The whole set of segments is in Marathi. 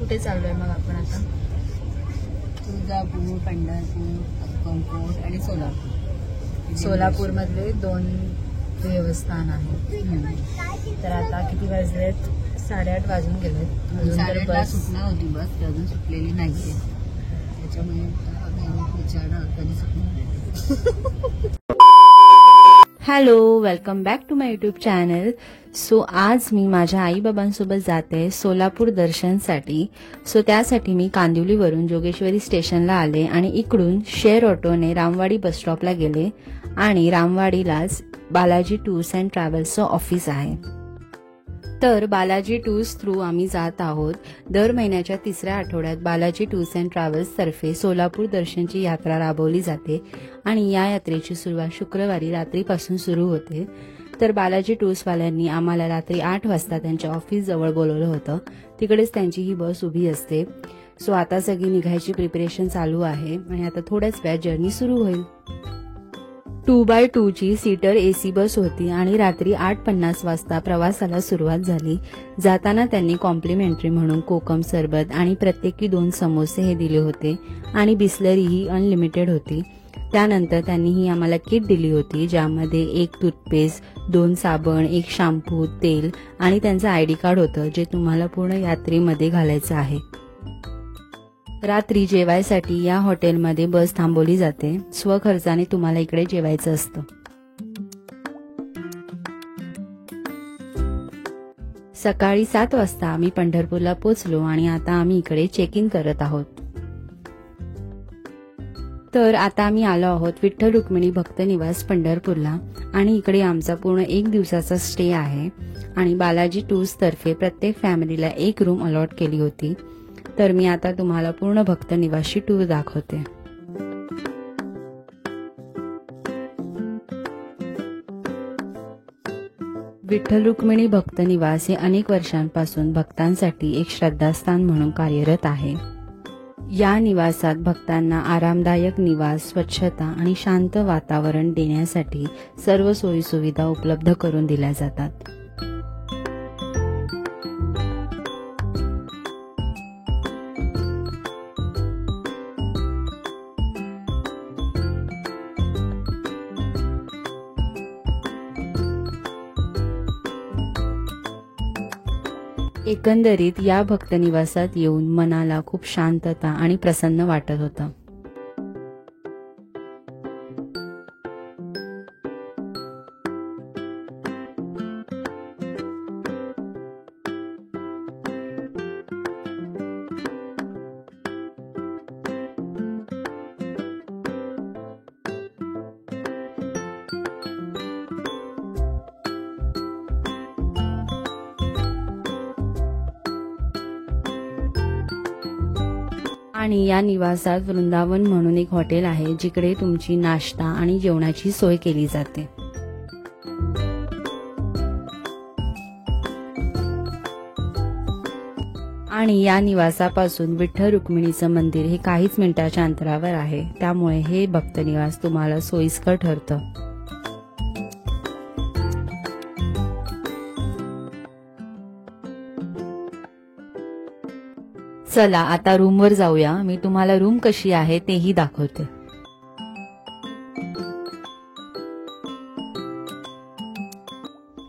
कुठे चाललोय मग आपण आता? तुळजापूर, पंढरपूर, अक्कलकोट आणि सोलापूर. सोलापूर मधले 2 देवस्थान आहेत. तर आता किती वाजलेत? 8:30 वाजून गेलेत. अजून तर 8:30 बस सुटणार होती, बस ती अजून सुटलेली नाहीये. त्याच्यामुळे विचारणार कधी सुटणार. Hello, welcome back to my YouTube channel. So आज मी माझ्या आईबाबांसोबत जाते सोलापूर दर्शनसाठी. सो त्यासाठी मी कांदिवलीवरून जोगेश्वरी स्टेशनला आले आणि इकडून शेअर ऑटोने रामवाडी बस स्टॉपला गेले आणि रामवाडीलाच बालाजी टूर्स अँड ट्रॅव्हल्सचं ऑफिस आहे. तर बालाजी टूर्स थ्रू आम्ही जात आहोत. दर महिन्याच्या 3ऱ्या आठवड्यात बालाजी टूर्स अँड ट्रॅव्हल्स तर्फे सोलापूर दर्शनची यात्रा राबवली जाते आणि या यात्रेची सुरुवात शुक्रवारी रात्रीपासून सुरू होते. तर बालाजी टूर्सवाल्यांनी आम्हाला रात्री 8 वाजता त्यांच्या ऑफिस जवळ बोलवलं होतं. तिकडेच त्यांची ही बस उभी असते. सो आता सगळी निघायची प्रिपरेशन चालू आहे आणि आता थोड्याच वेळात जर्नी सुरू होईल. 2x2 ची सीटर AC बस होती आणि रात्री 8:50 वाजता प्रवासाला सुरुवात झाली. जाताना त्यांनी कॉम्प्लिमेंटरी म्हणून कोकम सरबत आणि प्रत्येकी 2 समोसे हे दिले होते आणि बिस्लरी ही अनलिमिटेड होती. त्यानंतर त्यांनी ही आम्हाला किट दिली होती, ज्यामध्ये 1 टूथपेस्ट, 2 साबण, 1 शॅम्पू, तेल आणि त्यांचं ID कार्ड होतं, जे तुम्हाला पूर्ण यात्रेमध्ये घालायचं आहे. रात्री जेवायसाठी या हॉटेलमध्ये बस थांबवली जाते. स्वखर्चाने तुम्हाला इकडे जेवायचं असतं. सकाळी 7 वाजता आम्ही पंढरपूरला पोहोचलो आणि आता आम्ही इकडे चेक इन करत आहोत. तर आता आम्ही आलो आहोत विठ्ठल रुक्मिणी भक्त निवास पंढरपूरला आणि इकडे आमचा पूर्ण 1 दिवसाचा स्टे आहे आणि बालाजी टूर्स तर्फे प्रत्येक फॅमिलीला 1 रूम अलॉट केली होती. तर मी आता तुम्हाला पूर्ण भक्त निवासची टूर दाखवते. विठ्ठल रुक्मिणी भक्त निवास हे अनेक वर्षांपासून भक्तांसाठी एक श्रद्धास्थान म्हणून कार्यरत आहे. या निवासात भक्तांना आरामदायक निवास, स्वच्छता आणि शांत वातावरण देण्यासाठी सर्व सोयीसुविधा उपलब्ध करून दिल्या जातात. एकंदरीत या भक्तनिवासात येऊन मनाला खूप शांतता आणि प्रसन्न वाटत होतं. आणि या निवासात वृंदावन म्हणून एक हॉटेल आहे, जिकडे तुमची नाश्ता आणि जेवणाची सोय केली जाते. आणि या निवासापासून विठ्ठल रुक्मिणीचं मंदिर हे काहीच मिनिटाच्या अंतरावर आहे, त्यामुळे हे भक्त निवास तुम्हाला सोयीस्कर ठरतं. चला आता रूमवर जाऊया. मी तुम्हाला रूम कशी आहे तेही दाखवते.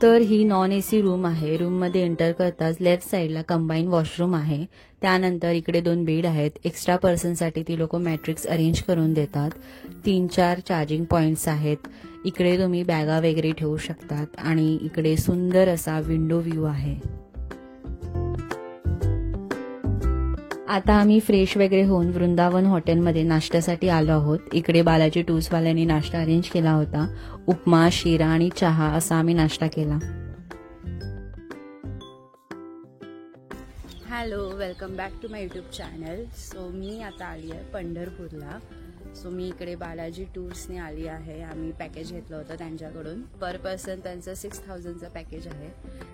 तर ही नॉन AC रूम आहे. रूम मध्ये एंटर करताच लेफ्ट साइडला कंबाईन वॉशरूम आहे. त्यानंतर इकडे 2 बेड आहेत. एक्स्ट्रा पर्सनसाठी ती लोक मॅट्रिक्स अरेंज करून देतात. 3-4 चार्जिंग पॉइंट्स आहेत. इकडे तुम्ही बॅगा वगैरे ठेवू शकतात आणि इकडे सुंदर असा विंडो व्ह्यू आहे. आता आम्ही फ्रेश वगैरे होऊन वृंदावन हॉटेलमध्ये नाश्त्यासाठी आलो आहोत. इकडे बालाजी टूर्सवाल्यांनी नाश्ता अरेंज केला होता. उपमा, शिरा आणि चहा असा आम्ही नाश्ता केला. Hello, welcome back to my YouTube channel. So मी आता आली आहे पंढरपूरला. सो मी इकडे बालाजी टूर्सने आली आहे. आम्ही पॅकेज घेतलं होतं त्यांच्याकडून. पर पर्सन त्यांचं 6000चं पॅकेज आहे.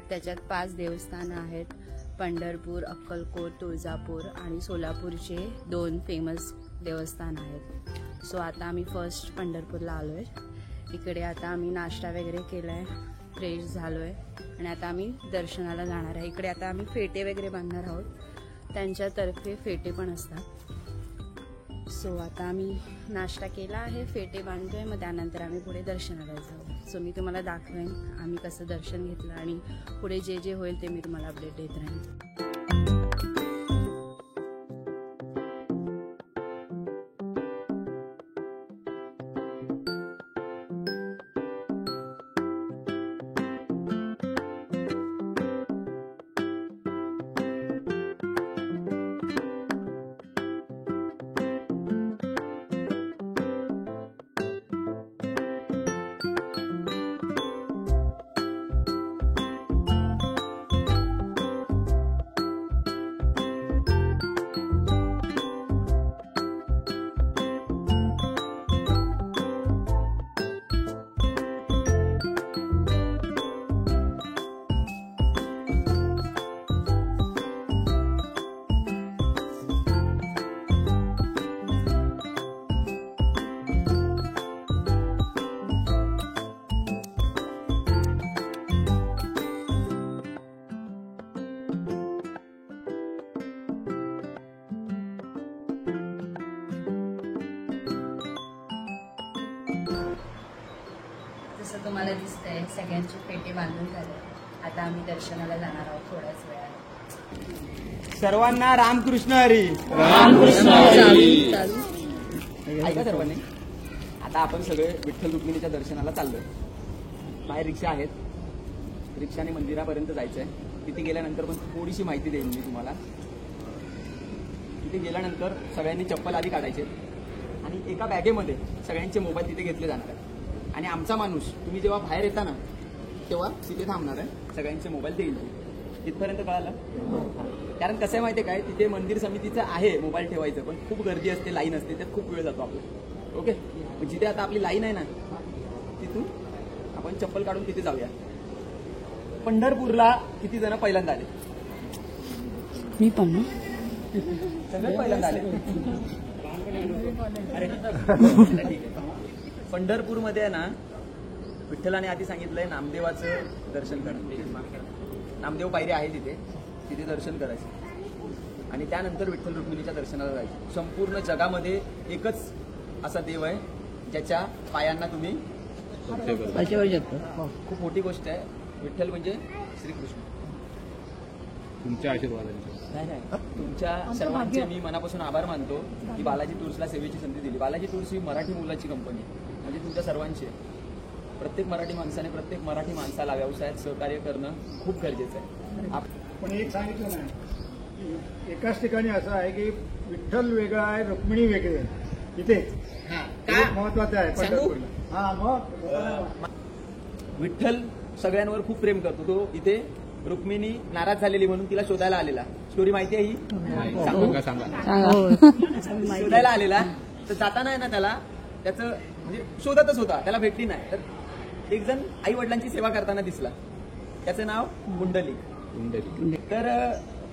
त्याच्यात 5 देवस्थानं आहेत. पंढरपूर, अक्कलकोट, तुळजापूर आणि सोलापूरचे 2 फेमस देवस्थान आहेत. सो आता आम्ही फर्स्ट पंढरपूरला आलोय. इकडे आता आम्ही नाश्ता वगैरे केलाय, फ्रेश झालोय आणि आता आम्ही दर्शनाला जाणार आहे. इकडे आता आम्ही फेटे वगैरे बांधणार आहोत. त्यांच्यातर्फे फेटे पण असतात. सो आता आम्ही नाश्ता केला आहे, फेटे बांधतोय, मग त्यानंतर आम्ही पुढे दर्शनाला जाऊ. सो मी तुम्हाला दाखवेन आम्ही कसं दर्शन घेतलं आणि पुढे जे जे होईल ते मी तुम्हाला अपडेट देत राहीन. जसं तुम्हाला दिसतंय सगळ्यांचे पेटे बांधून झाले. आता आम्ही दर्शनाला जाणार आहोत थोड्याच वेळात. सर्वांना रामकृष्ण हरी. ऐका सर्वांनी, आता आपण सगळे विठ्ठल रुक्मिणीच्या दर्शनाला चाललोय. बाहेर रिक्षा आहेत, रिक्षाने मंदिरापर्यंत जायचंय. तिथे गेल्यानंतर पण थोडीशी माहिती देईन मी तुम्हाला. तिथे गेल्यानंतर सगळ्यांनी चप्पल आधी काढायचे आणि एका बॅगेमध्ये सगळ्यांचे मोबाईल तिथे घेतले जाणार आहेत. आणि आमचा माणूस तुम्ही जेव्हा बाहेर येता ना तेव्हा तिथे थांबणार आहे, सगळ्यांचे मोबाईल देईल. इथपर्यंत कळालं? कारण कसं आहे माहिती आहे काय, तिथे मंदिर समितीचं आहे मोबाईल ठेवायचं, पण खूप गर्दी असते, लाईन असते, त्यात खूप वेळ जातो आपला. ओके, जिथे आता आपली लाईन आहे ना तिथून आपण चप्पल काढून तिथे जाऊया. पंढरपूरला किती जण पहिल्यांदा आले? मी पण सगळे पहिल्यांदा आले. अरे ठीक आहे. पंढरपूरमध्ये आहे ना, विठ्ठलाने आधी सांगितलंय नामदेवाचं दर्शन करा. नामदेव पायरी आहे तिथे दर्शन करायचं आणि त्यानंतर विठ्ठल रुक्मिणीच्या दर्शनाला जायचं. संपूर्ण जगामध्ये एकच असा देव आहे ज्याच्या पायांना तुम्ही खूप मोठी गोष्ट आहे. विठ्ठल म्हणजे श्रीकृष्ण. तुमच्या आशीर्वादाने नाही, तुमच्या सर्वांचे मी मनापासून आभार मानतो की बालाजी टूर्सला सेवेची संधी दिली. बालाजी टूर्स ही मराठी मुलाची कंपनी आहे, म्हणजे तुमच्या सर्वांची. प्रत्येक मराठी माणसाने प्रत्येक मराठी माणसाला व्यवसायात सहकार्य करणं खूप गरजेचं आहे. पण एक सांगितलं नाही, एकाच ठिकाणी असं आहे की विठ्ठल वेगळा आहे, रुक्मिणी वेगळी आहे. इथे महत्वाचं आहे पंढरपूरला. हा, मग विठ्ठल सगळ्यांवर खूप प्रेम करतो. तो इथे रुक्मिणी नाराज झालेली म्हणून तिला शोधायला आलेला. स्टोरी माहिती आहे ही? शोधायला आलेला, तर जाताना आहे ना त्याला त्याचं म्हणजे शोधतच होता, त्याला भेटली नाही. तर एक जण आई वडिलांची सेवा करताना दिसला, त्याचं नाव कुंडलिक. तर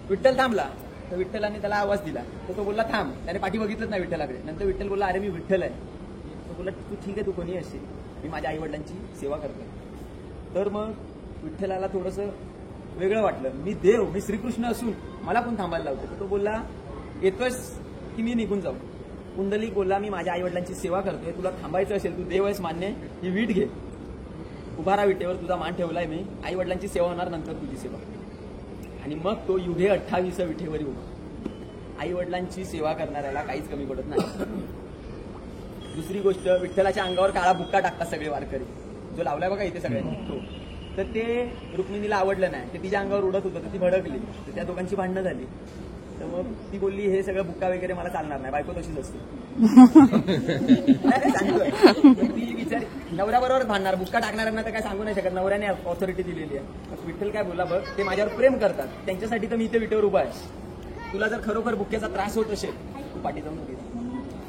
विठ्ठल थांबला, तर विठ्ठलाने त्याला आवाज दिला, तर तो बोलला थांब. त्याने पाठी बघितलंच नाही विठ्ठलाकडे. नंतर विठ्ठल बोलला अरे मी विठ्ठल आहे. तो बोलला तू ठीक आहे, तू कोणी असेल, मी माझ्या आई वडिलांची सेवा करतो. तर मग विठ्ठलाला थोडंसं वेगळं वाटलं, मी देव, मी श्रीकृष्ण असून मला पण थांबायला लावतो. तर तो बोलला येतोयस की मी निघून जाऊ? कुंडलिक बोलला मी माझ्या आई वडिलांची सेवा करतोय, तुला थांबायचं असेल, तू देव आहेस मान्य, ही वीट घे, उभारा विटेवर, तुझा मान ठेवलाय मी, आई वडिलांची सेवा होणार, नंतर तुझी सेवा. आणि मग तो युगे 28 विठेवरी उभा. आई वडिलांची सेवा करणाऱ्याला काहीच कमी पडत नाही. दुसरी गोष्ट, विठ्ठलाच्या अंगावर काळा बुक्का टाकतात सगळे वारकरी, जो लावलाय बघा इथे सगळ्यांनी तो. तर ते रुक्मिणीला आवडलं नाही, ते तिच्या अंगावर उडत होतं, तर ती भडकली, तर त्या दोघांची भांडणं झाली. तर मग ती बोलली हे सगळं बुक्का वगैरे मला चालणार नाही, बायको तशीच असते. ती विचार नवऱ्याबरोबर भांडणार, बुक्का टाकणाऱ्यांना तर काय सांगू नाही शकत, नवऱ्याने ऑथॉरिटी दिलेली आहे. मग विठ्ठल काय बोलला, बघ ते माझ्यावर प्रेम करतात, त्यांच्यासाठी तर मी इथे विटेवर उभा आहे, तुला जर खरोखर बुक्क्याचा त्रास होत असेल तू पाठी जाऊन उभी राहा.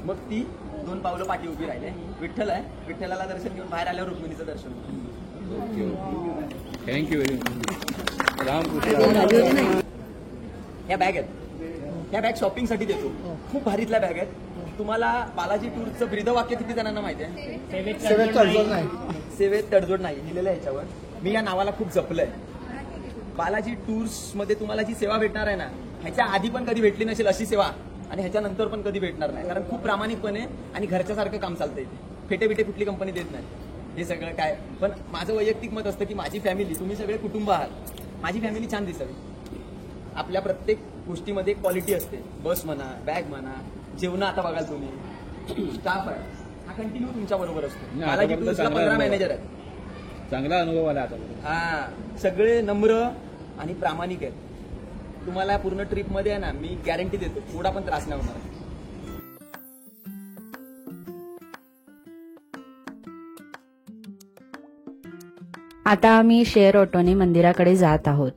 मग ती 2 पावलं पाठी उभी राहिले. विठ्ठल आहे, विठ्ठलाला दर्शन घेऊन बाहेर आल्यावर रुक्मिणीचं दर्शन. Thank you very much. रामकृष्ण. ह्या बॅग आहेत, ह्या बॅग शॉपिंगसाठी देतो, खूप भारीतल्या बॅग आहेत. तुम्हाला बालाजी टूरचं ब्रीदवाक्य किती जणांना माहिती आहे? सेवेत तडजोड नाही लिहिलेलं आहे ह्याच्यावर. मी या नावाला खूप जपलंय. बालाजी टूर्स मध्ये तुम्हाला जी सेवा भेटणार आहे ना, ह्याच्या आधी पण कधी भेटली नसेल अशी सेवा आणि ह्याच्यानंतर पण कधी भेटणार नाही, कारण खूप प्रामाणिकपणे आणि घरच्यासारखं काम चालतं इथे. फेटे बिटे कुठली कंपनी देत नाही. हे सगळं काय, पण माझं वैयक्तिक मत असतं की माझी फॅमिली, तुम्ही सगळे कुटुंब आहात, माझी फॅमिली छान दिसावी. आपल्या प्रत्येक गोष्टीमध्ये क्वालिटी असते. बस म्हणा, बॅग म्हणा, जेवण आता बघाल तुम्ही, स्टाफ आहे हा कंटिन्यू तुमच्या बरोबर असतो. नाही, मला आतापर्यंत GP2 ला चांगला 15 अनुभव. मॅनेजर आहेत. चांगला अनुभव आला आता. हा, सगळे नम्र आणि प्रामाणिक आहेत. तुम्हाला पूर्ण ट्रिप मध्ये आहे ना, मी गॅरंटी देतो थोडा पण त्रास नाही होणार. आता आम्ही शेअर ऑटोने मंदिराकडे जात आहोत.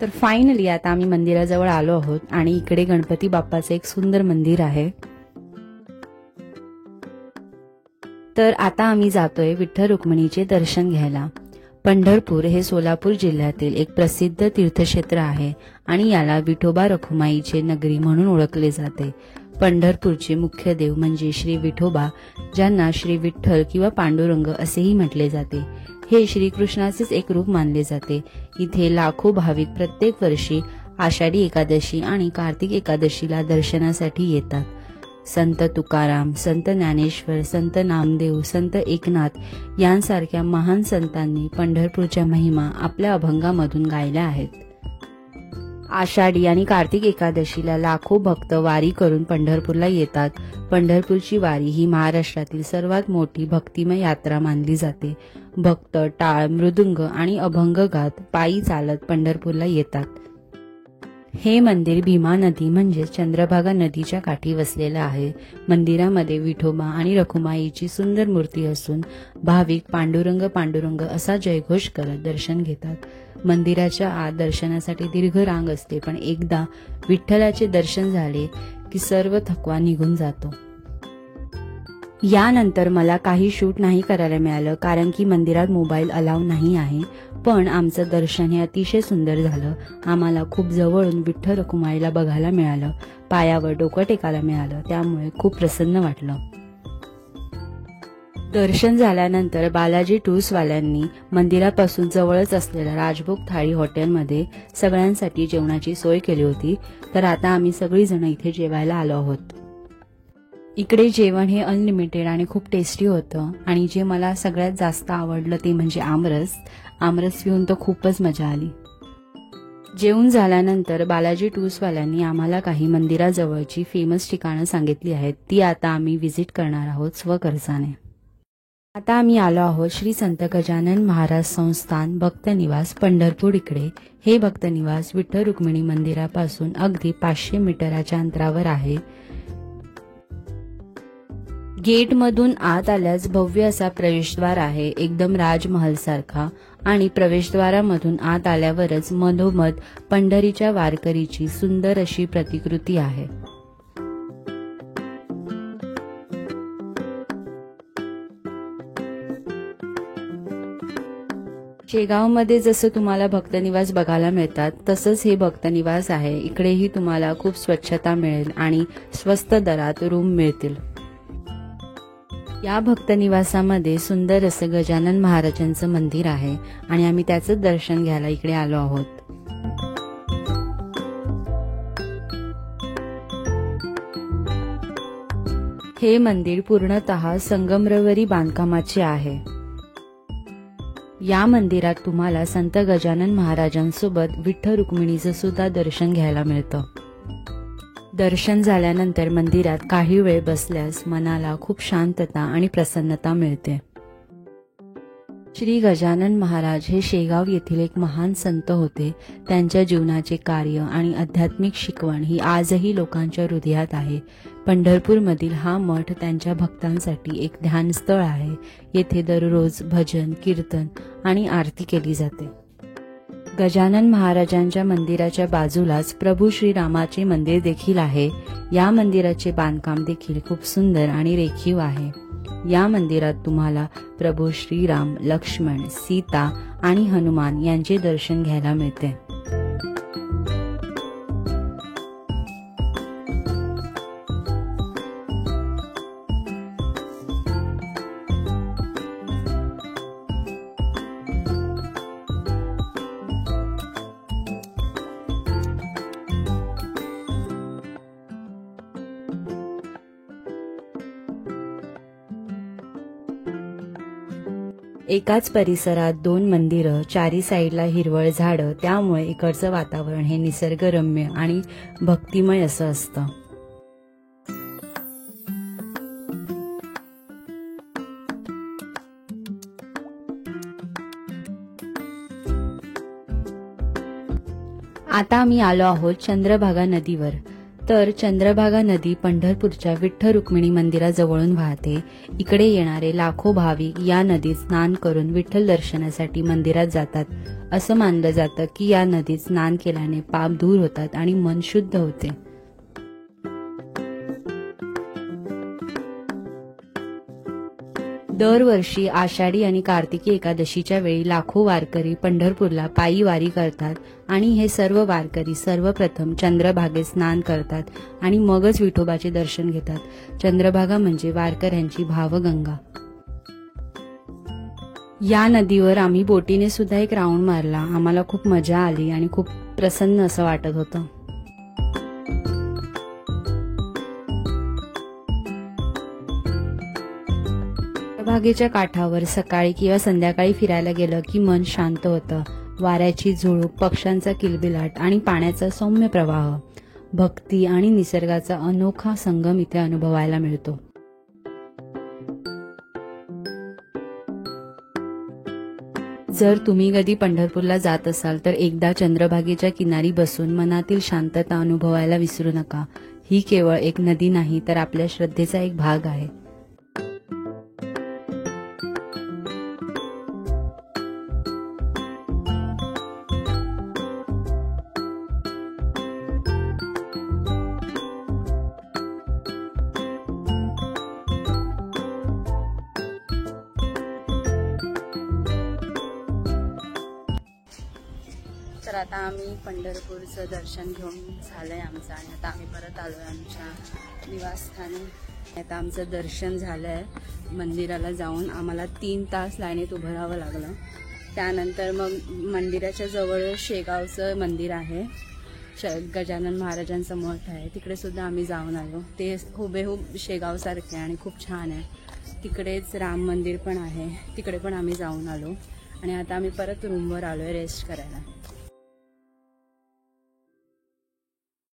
तर फायनली आता आम्ही मंदिराजवळ आलो आहोत आणि इकडे गणपती बाप्पाचं एक सुंदर मंदिर आहे. तर आता आम्ही जातोय विठ्ठल रुक्मिणीचे दर्शन घ्यायला. पंढरपूर हे सोलापूर जिल्ह्यातील एक प्रसिद्ध तीर्थक्षेत्र आहे आणि याला विठोबा रखुमाईचे नगरी म्हणून ओळखले जाते. पंढरपूरचे मुख्य देव म्हणजे श्री विठोबा, ज्यांना श्री विठ्ठल किंवा पांडुरंग असेही म्हटले जाते. हे श्रीकृष्णाचेच एक रूप मानले जाते. इथे लाखो भाविक प्रत्येक वर्षी आषाढी एकादशी आणि कार्तिक एकादशीला दर्शनासाठी येतात. संत तुकाराम, संत ज्ञानेश्वर, संत नामदेव, संत एकनाथ यांसारख्या महान संतांनी पंढरपूरच्या महिमा आपल्या अभंगामधून गायल्या आहेत. आषाढी आणि कार्तिक एकादशीला लाखो भक्त वारी करून पंढरपूरला येतात. पंढरपूरची वारी ही महाराष्ट्रातील सर्वात मोठी भक्तिमय यात्रा मानली जाते. भक्त टाळ, मृदुंग आणि अभंग गात पायी चालत पंढरपूरला येतात. हे मंदिर भीमा नदी म्हणजे चंद्रभागा नदीच्या काठी वसलेलं आहे. मंदिरामध्ये विठोबा आणि रखुमाईची सुंदर मूर्ती असून भाविक पांडुरंग पांडुरंग असा जयघोष करत दर्शन घेतात. मंदिराच्या आत दर्शनासाठी दीर्घ रांग असते, पण एकदा विठ्ठलाचे दर्शन झाले की सर्व थकवा निघून जातो. यानंतर मला काही शूट नाही करायला मिळालं, कारण की मंदिरात मोबाईल अलाव नाही आहे. पण आमचं दर्शन हे अतिशय सुंदर झालं. आम्हाला खूप जवळून विठ्ठल रखुमाईला बघायला मिळालं, पायावर डोकं टेकायला मिळालं, त्यामुळे खूप प्रसन्न वाटलं. दर्शन झाल्यानंतर बालाजी टूर्सवाल्यांनी मंदिरापासून जवळच असलेल्या राजभोग थाळी हॉटेलमध्ये सगळ्यांसाठी जेवणाची सोय केली होती. तर आता आम्ही सगळीजण इथे जेवायला आलो आहोत. इकडे जेवण हे अनलिमिटेड आणि खूप टेस्टी होतं आणि जे मला सगळ्यात जास्त आवडलं ते म्हणजे आमरस. आमरस पिऊन तर खूपच मजा आली. जेवून झाल्यानंतर बालाजी टूर्सवाल्यांनी आम्हाला काही मंदिराजवळची फेमस ठिकाणं सांगितली आहेत. ती आता आम्ही व्हिजिट करणार आहोत स्वखर्चाने. आता आम्ही आलो आहोत श्री संत गजानन महाराज संस्थान भक्तनिवास पंढरपूर इकडे. हे भक्तनिवास विठ्ठल रुक्मिणी मंदिरापासून अगदी 500 मीटराच्या अंतरावर आहे. गेटमधून आत आल्यास भव्य असा प्रवेशद्वार आहे, एकदम राजमहल सारखा. आणि प्रवेशद्वारामधून आत आल्यावरच मधोमध पंढरीच्या वारकरीची सुंदर अशी प्रतिकृती आहे. शेगावमध्ये जसं तुम्हाला भक्तनिवास बघायला मिळतात तसंच हे भक्तनिवास आहे. इकडेही तुम्हाला खूप स्वच्छता मिळेल आणि स्वस्त दरात रूम मिळतील. या भक्तनिवासामध्ये सुंदर असं गजानन महाराजांचं मंदिर आहे आणि आम्ही त्याचं दर्शन घ्यायला इकडे आलो आहोत. हे मंदिर पूर्णतः संगमरवरी बांधकामाचे आहे. या मंदिरात तुम्हाला संत गजानन महाराजांसोबत विठ्ठल रुक्मिणीचं सुद्धा दर्शन घ्यायला मिळतं. दर्शन झाल्यानंतर मंदिरात काही वेळ बसल्यास मनाला खूप शांतता आणि प्रसन्नता मिळते. श्री गजानन महाराज हे शेगाव येथील एक महान संत होते. त्यांच्या जीवनाचे कार्य आणि आध्यात्मिक शिकवण ही आजही लोकांच्या हृदयात आहे. पंढरपूरमधील हा मठ त्यांच्या भक्तांसाठी एक ध्यानस्थळ आहे. येथे दररोज भजन, कीर्तन आणि आरती केली जाते. गजानन महाराजांच्या मंदिराच्या बाजूलाच प्रभू श्रीरामाचे मंदिर देखील आहे. या मंदिराचे बांधकाम देखील खूप सुंदर आणि रेखीव आहे. या मंदिरात तुम्हाला प्रभू श्रीराम, लक्ष्मण, सीता आणि हनुमान यांचे दर्शन घ्यायला मिळते. एकाच परिसरात 2 मंदिरं, चारी साईडला हिरवळ झाडं, त्यामुळे इकडचं वातावरण हे निसर्गरम्य आणि भक्तिमय असं असतं. आता आम्ही आलो आहोत चंद्रभागा नदीवर. तर चंद्रभागा नदी पंढरपूरच्या विठ्ठल रुक्मिणी मंदिराजवळून वाहते. इकडे येणारे लाखो भाविक या नदीत स्नान करून विठ्ठल दर्शनासाठी मंदिरात जातात. असं मानलं जातं की या नदीत स्नान केल्याने पाप दूर होतात आणि मन शुद्ध होते. दरवर्षी आषाढी आणि कार्तिकी एकादशीच्या वेळी लाखो वारकरी पंढरपूरला पायी वारी करतात आणि हे सर्व वारकरी सर्वप्रथम चंद्रभागेत स्नान करतात आणि मगच विठोबाचे दर्शन घेतात. चंद्रभागा म्हणजे वारकऱ्यांची भावगंगा. या नदीवर आम्ही बोटीने सुद्धा एक राऊंड मारला. आम्हाला खूप मजा आली आणि खूप प्रसन्न असं वाटत होतं. चंद्रभागेच्या काठावर सकाळी किंवा संध्याकाळी फिरायला गेलं की मन शांत होतं. वाऱ्याची झुळूक, पक्ष्यांचा किलबिलाट आणि पाण्याचा सौम्य प्रवाह, भक्ती आणि निसर्गाचा अनोखा संगम इथे अनुभवायला मिळतो. जर तुम्ही कधी पंढरपूरला जात असाल तर एकदा चंद्रभागेच्या किनारी बसून मनातील शांतता अनुभवायला विसरू नका. ही केवळ एक नदी नाही तर आपल्या श्रद्धेचा एक भाग आहे. तर आता आम्ही पंढरपूरचं दर्शन घेऊन झालंय आमचं आणि आता आम्ही परत आलोय आमच्या निवासस्थानी. आता आमचं दर्शन झालंय. मंदिराला जाऊन आम्हाला 3 तास लाईनीत उभं राहावं लागलं. त्यानंतर मग मंदिराच्या जवळ शेगावचं मंदिर आहे, गजानन महाराजांचं मठ आहे, तिकडे सुद्धा आम्ही जाऊन आलो. ते हुबेहूब शेगावसारखे आणि खूप छान आहे. तिकडेच राम मंदिर पण आहे, तिकडे पण आम्ही जाऊन आलो आणि आता आम्ही परत रूमवर आलोय रेस्ट करायला.